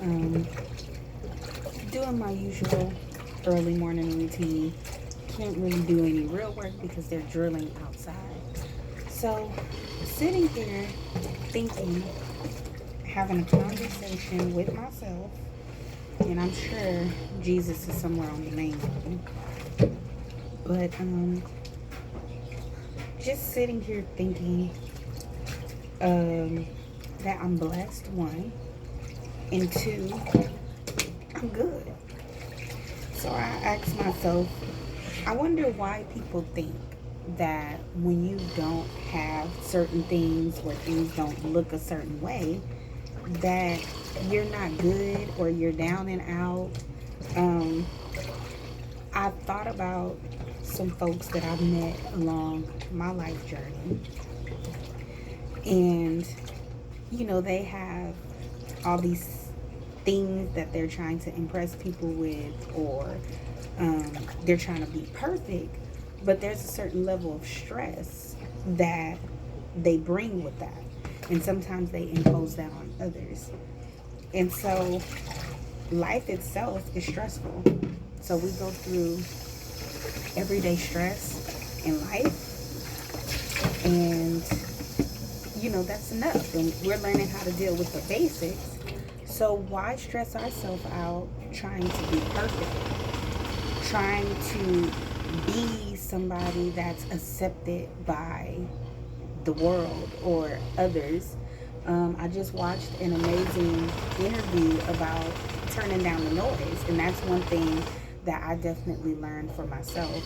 um, doing my usual early morning routine. Can't really do any real work because they're drilling outside. So, sitting here thinking, having a conversation with myself, and I'm sure Jesus is somewhere on the main line. But just sitting here thinking um, that I'm blessed, one, and two, I'm good. So I asked myself, I wonder why people think that when you don't have certain things or things don't look a certain way, that you're not good or you're down and out. Um, I've thought about some folks that I've met along my life journey, and they have all these things that they're trying to impress people with, or they're trying to be perfect, but there's a certain level of stress that they bring with that, and sometimes they impose that on others. And so life itself is stressful. So we go through everyday stress in life, and that's enough. And we're learning how to deal with the basics. So why stress ourselves out trying to be perfect, trying to be somebody that's accepted by the world or others? I just watched an amazing interview about turning down the noise, and that's one thing that I definitely learned for myself,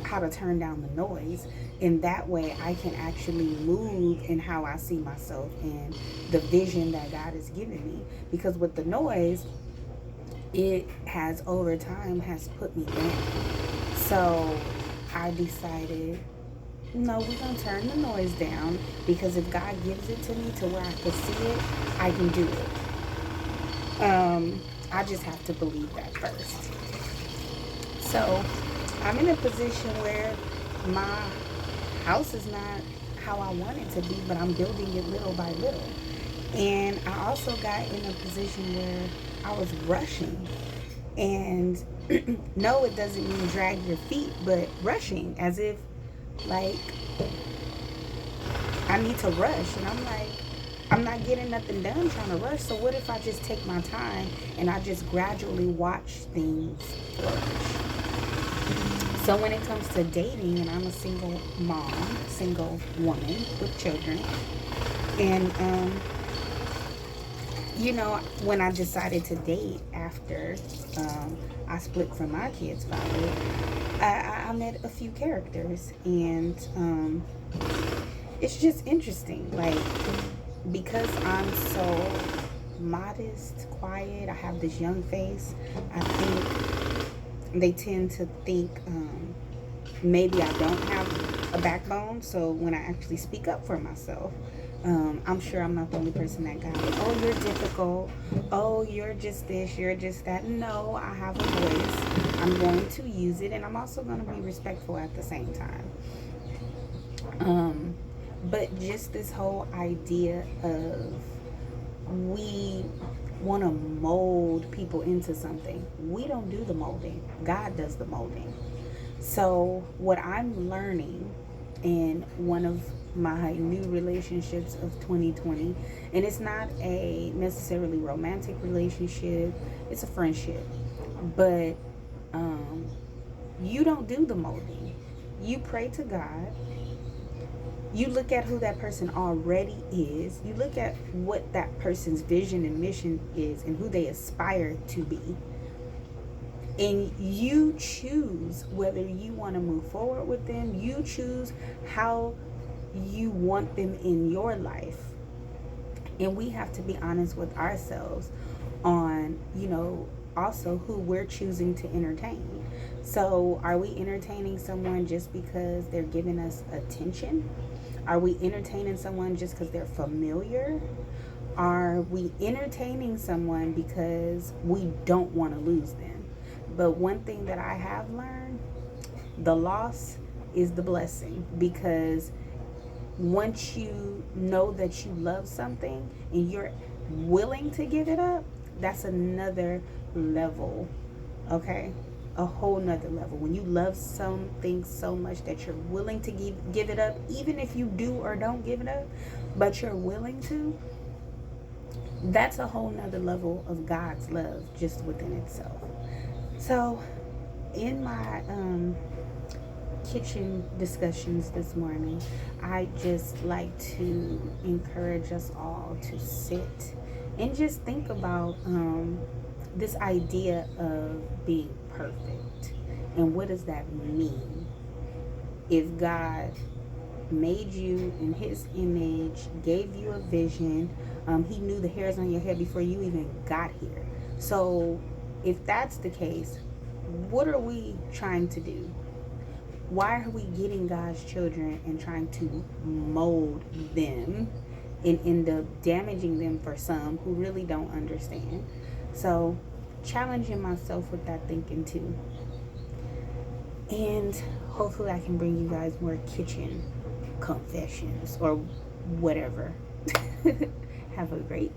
how to turn down the noise. In that way, I can actually move in how I see myself and the vision that God has given me. Because with the noise, it has over time has put me down. So I decided, no, we're gonna turn the noise down, because if God gives it to me to where I can see it, I can do it. I just have to believe that first. So I'm in a position where my house is not how I want it to be, but I'm building it little by little. And I also got in a position where I was rushing. And no, it doesn't mean drag your feet, but rushing as if like I need to rush. And I'm like, I'm not getting nothing done trying to rush. So what if I just take my time and I just gradually watch things flourish? So when it comes to dating, and I'm a single mom, single woman with children, and when I decided to date after I split from my kid's father, I met a few characters, and it's just interesting. Like, because I'm so modest, quiet, I have this young face, I think they tend to think maybe I don't have a backbone. So when I actually speak up for myself, I'm sure I'm not the only person that got it. Oh, you're difficult. Oh, you're just this, you're just that. No, I have a voice. I'm going to use it, and I'm also going to be respectful at the same time. But just this whole idea of we want to mold people into something. We don't do the molding. God does the molding. So what I'm learning in one of my new relationships of 2020, and it's not a necessarily romantic relationship, it's a friendship, but you don't do the molding. You pray to God. You look at who that person already is. You look at what that person's vision and mission is and who they aspire to be. And you choose whether you want to move forward with them. You choose how you want them in your life. And we have to be honest with ourselves on, also who we're choosing to entertain. So, are we entertaining someone just because they're giving us attention? Are we entertaining someone just because they're familiar? Are we entertaining someone because we don't want to lose them? But one thing that I have learned, the loss is the blessing, because once you know that you love something and you're willing to give it up, that's another level. Okay, a whole nother level. When you love something so much that you're willing to give it up, even if you do or don't give it up, but you're willing to, that's a whole nother level of God's love just within itself. So in my kitchen discussions this morning, I just like to encourage us all to sit and just think about this idea of being perfect, and what does that mean? If God made you in his image, gave you a vision, he knew the hairs on your head before you even got here. So if that's the case, what are we trying to do? Why are we getting God's children and trying to mold them and end up damaging them for some who really don't understand? So challenging myself with that thinking too. And hopefully I can bring you guys more kitchen confessions or whatever. Have a great